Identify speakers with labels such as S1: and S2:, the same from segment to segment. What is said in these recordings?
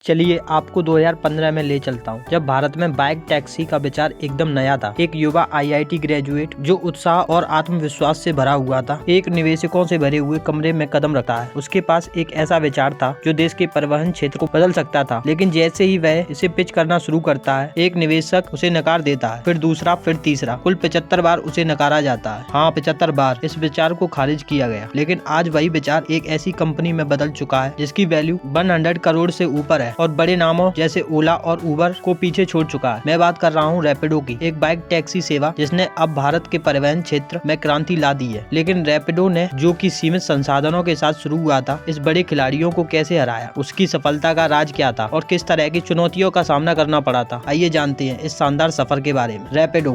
S1: चलिए आपको 2015 में ले चलता हूँ, जब भारत में बाइक टैक्सी का विचार एकदम नया था। एक युवा आईआईटी ग्रेजुएट जो उत्साह और आत्मविश्वास से भरा हुआ था, एक निवेशकों से भरे हुए कमरे में कदम रखा है। उसके पास एक ऐसा विचार था जो देश के परिवहन क्षेत्र को बदल सकता था, लेकिन जैसे ही वह इसे पिच करना शुरू करता है, एक निवेशक उसे नकार देता है, फिर दूसरा, फिर तीसरा, कुल 75 बार उसे नकारा जाता है। हाँ, 75 बार इस विचार को खारिज किया गया। लेकिन आज वही विचार एक ऐसी कंपनी में बदल चुका है जिसकी वैल्यू 100 करोड़ से ऊपर है और बड़े नामों जैसे ओला और उबर को पीछे छोड़ चुका है। मैं बात कर रहा हूँ रैपिडो की, एक बाइक टैक्सी सेवा जिसने अब भारत के परिवहन क्षेत्र में क्रांति ला दी है। लेकिन रैपिडो ने, जो कि सीमित संसाधनों के साथ शुरू हुआ था, इस बड़े खिलाड़ियों को कैसे हराया, उसकी सफलता का राज क्या था और किस तरह की चुनौतियों का सामना करना पड़ा था। आइए जानते हैं इस शानदार सफर के बारे में।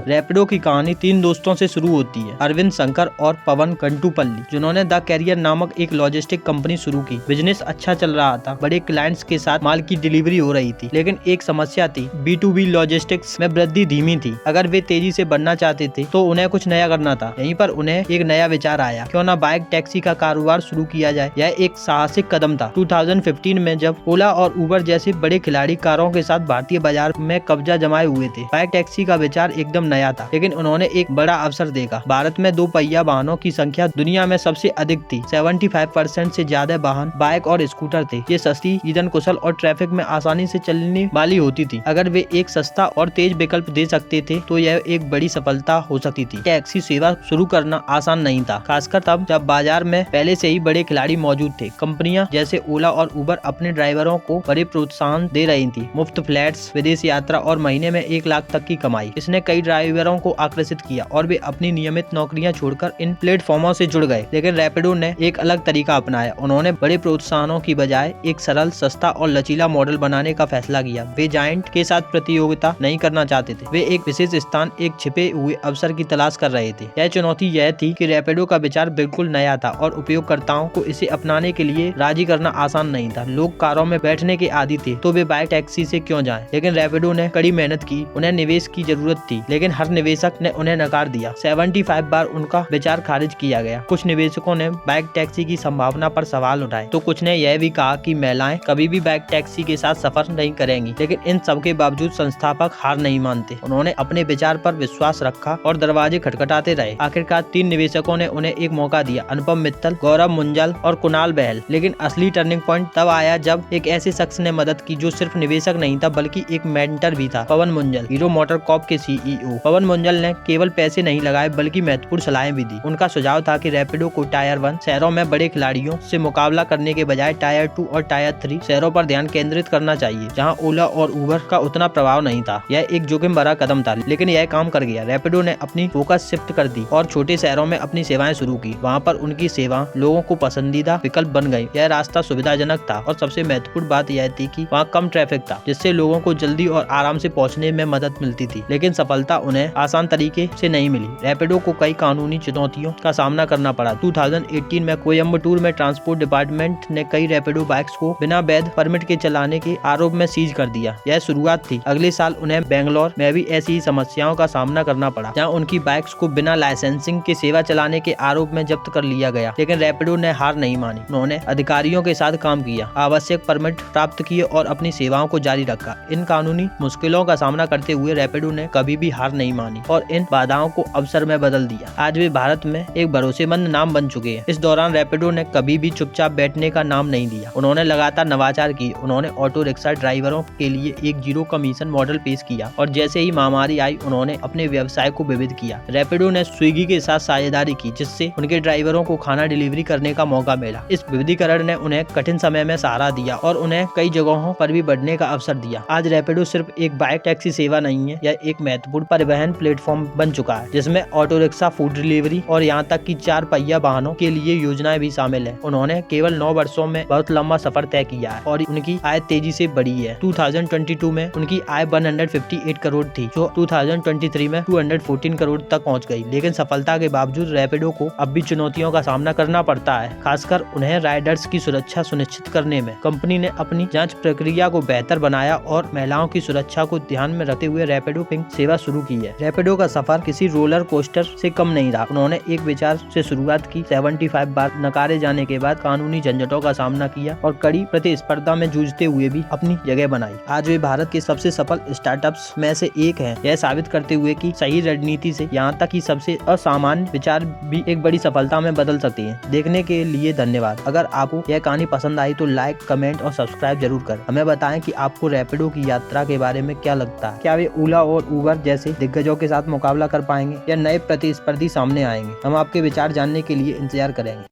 S1: रैपिडो की कहानी 3 दोस्तों से शुरू होती है, अरविंद, शंकर और पवन कंटुपल्ली, जिन्होंने द कैरियर नामक एक लॉजिस्टिक कंपनी शुरू की। बिजनेस अच्छा चल रहा था, बड़े क्लाइंट्स के साथ माल की डिलीवरी हो रही थी, लेकिन एक समस्या थी, B2B लॉजिस्टिक्स में वृद्धि धीमी थी। अगर वे तेजी से बढ़ना चाहते थे तो उन्हें कुछ नया करना था। यहीं पर उन्हें एक नया विचार आया, क्यों ना बाइक टैक्सी का कारोबार शुरू किया जाए। यह एक साहसिक कदम था। 2015 में जब ओला और उबर जैसे बड़े खिलाड़ी कारों के साथ भारतीय बाजार में कब्जा जमाए हुए थे, बाइक टैक्सी का विचार एकदम नया था। लेकिन उन्होंने एक बड़ा अवसर देखा। भारत में 2 पहिया वाहनों की संख्या दुनिया में सबसे अधिक थी। 75% से ज्यादा वाहन बाइक और स्कूटर थे। ये सस्ती, ईंधन कुशल और ट्रैफिक में आसानी से चलने वाली होती थी। अगर वे एक सस्ता और तेज विकल्प दे सकते थे तो यह एक बड़ी सफलता हो सकती थी। टैक्सी सेवा शुरू करना आसान नहीं था, खासकर तब जब बाजार में पहले से ही बड़े खिलाड़ी मौजूद थे। कंपनियां जैसे ओला और उबर अपने ड्राइवरों को बड़े प्रोत्साहन दे रही थी, मुफ्त फ्लैट्स, विदेश यात्रा और महीने में 1 लाख तक की कमाई। इसने कई ड्राइवरों को आकर्षित किया और वे अपनी नियमित नौकरियां छोड़कर इन प्लेटफॉर्मों से जुड़ गए। लेकिन रैपिडो ने एक अलग तरीका अपनाया। उन्होंने बड़े प्रोत्साहनों की बजाय एक सरल, सस्ता और लचीला मॉडल बनाने का फैसला किया। वे जायंट के साथ प्रतियोगिता नहीं करना चाहते थे। वे एक विशेष स्थान, एक छिपे हुए अवसर की तलाश कर रहे थे। यह चुनौती यह थी कि रैपिडो का विचार बिल्कुल नया था और उपयोगकर्ताओं को इसे अपनाने के लिए राजी करना आसान नहीं था। लोग कारों में बैठने के आदी थे, तो वे बाइक टैक्सी से क्यों जाएं? लेकिन रैपिडो ने कड़ी मेहनत की। उन्हें निवेश की जरूरत थी, लेकिन हर निवेशक ने उन्हें नकार दिया। 75 बार उनका विचार खारिज किया गया। कुछ निवेशकों ने बाइक टैक्सी की संभावना पर सवाल उठाए, तो कुछ ने यह भी कहा कि महिलाएं कभी भी बाइक टैक्सी के साथ सफर नहीं करेंगी। लेकिन इन सब के बावजूद संस्थापक हार नहीं मानते। उन्होंने अपने विचार पर विश्वास रखा और दरवाजे खटखटाते रहे। आखिरकार 3 निवेशकों ने उन्हें एक मौका दिया, अनुपम मित्तल, गौरव मुंजल और कुणाल बहल। लेकिन असली टर्निंग पॉइंट तब आया जब एक ऐसे शख्स ने मदद की जो सिर्फ निवेशक नहीं था बल्कि एक मेंटर भी था, पवन मुंजल, हीरो मोटर कॉर्प के CEO। पवन मुंजल ने केवल पैसे नहीं लगाए बल्कि महत्वपूर्ण सलाहें भी दी। उनका सुझाव था कि रैपिडो को टायर 1 शहरों में बड़े खिलाड़ियों से मुकाबला करने के बजाय टायर 2 और टायर 3 शहरों पर ध्यान केंद्रित करना चाहिए, जहां ओला और उबर का उतना प्रभाव नहीं था। यह एक जोखिम भरा कदम था, लेकिन यह काम कर गया। रैपिडो ने अपनी फोकस शिफ्ट कर दी और छोटे शहरों में अपनी सेवाएं शुरू की। वहां पर उनकी सेवा लोगों को पसंदीदा विकल्प बन गई। यह रास्ता सुविधाजनक था और सबसे महत्वपूर्ण बात यह थी कि वहाँ कम ट्रैफिक था, जिससे लोगों को जल्दी और आराम से पहुँचने में मदद मिलती थी। लेकिन सफलता उन्हें आसान तरीके से नहीं मिली। रैपिडो को कई कानूनी चुनौतियों का सामना करना पड़ा। 2018 में कोयम्बटूर में ट्रांसपोर्ट डिपार्टमेंट ने कई रैपिडो बाइक्स को बिना वैध परमिट के चलाने के आरोप में सीज कर दिया। यह शुरुआत थी। अगले साल उन्हें बेंगलोर में भी ऐसी ही समस्याओं का सामना करना पड़ा, जहां उनकी बाइक्स को बिना लाइसेंसिंग के सेवा चलाने के आरोप में जब्त कर लिया गया। लेकिन रैपिडो ने हार नहीं मानी। उन्होंने अधिकारियों के साथ काम किया, आवश्यक परमिट प्राप्त किए और अपनी सेवाओं को जारी रखा। इन कानूनी मुश्किलों का सामना करते हुए रैपिडो ने कभी भी हार नहीं मानी और इन बाधाओं को अवसर में बदल दिया। आज वे भारत में एक भरोसेमंद नाम बन चुके हैं। इस दौरान रैपिडो ने कभी भी चुपचाप बैठने का नाम नहीं लिया। उन्होंने लगातार नवाचार किए। उन्होंने ऑटो रिक्शा ड्राइवरों के लिए एक 0 कमीशन मॉडल पेश किया और जैसे ही महामारी आई उन्होंने अपने व्यवसाय को विविध किया। रैपिडो ने स्विगी के साथ साझेदारी की, जिससे उनके ड्राइवरों को खाना डिलीवरी करने का मौका मिला। इस विविधीकरण ने उन्हें कठिन समय में सहारा दिया और उन्हें कई जगहों पर भी बढ़ने का अवसर दिया। आज रैपिडो सिर्फ एक बाइक टैक्सी सेवा नहीं है, यह एक महत्वपूर्ण परिवहन प्लेटफॉर्म बन चुका है, जिसमें ऑटो रिक्शा, फूड डिलीवरी और यहाँ तक कि 4 पहिया वाहनों के लिए योजनाएं भी शामिल है। उन्होंने केवल 9 वर्षों में बहुत लंबा सफर तय किया है और उनकी आय तेजी से बढ़ी है। 2022 में उनकी आय 158 करोड़ थी, जो 2023 में 214 करोड़ तक पहुंच गई। लेकिन सफलता के बावजूद रैपिडो को अब भी चुनौतियों का सामना करना पड़ता है, खासकर उन्हें राइडर्स की सुरक्षा सुनिश्चित करने में। कंपनी ने अपनी जांच प्रक्रिया को बेहतर बनाया और महिलाओं की सुरक्षा को ध्यान में रखते हुए रैपिडो पिंक सेवा शुरू की है। रैपिडो का सफर किसी रोलर कोस्टर से कम नहीं रहा। उन्होंने एक विचार से शुरुआत की, 75 बार नकारे जाने के बाद कानूनी झंझटों का सामना किया और कड़ी प्रतिस्पर्धा में जूझते जूझते हुए भी अपनी जगह बनाई। आज वे भारत के सबसे सफल स्टार्टअप्स में से एक हैं, यह साबित करते हुए कि सही रणनीति से यहाँ तक कि सबसे असामान्य विचार भी एक बड़ी सफलता में बदल सकते हैं। देखने के लिए धन्यवाद। अगर आपको यह कहानी पसंद आई तो लाइक, कमेंट और सब्सक्राइब जरूर करें। हमें बताएं कि आपको रैपिडो की यात्रा के बारे में क्या लगता है। क्या वे ओला और उबर जैसे दिग्गजों के साथ मुकाबला कर पाएंगे या नए प्रतिस्पर्धी सामने आएंगे? हम आपके विचार जानने के लिए इंतजार करेंगे।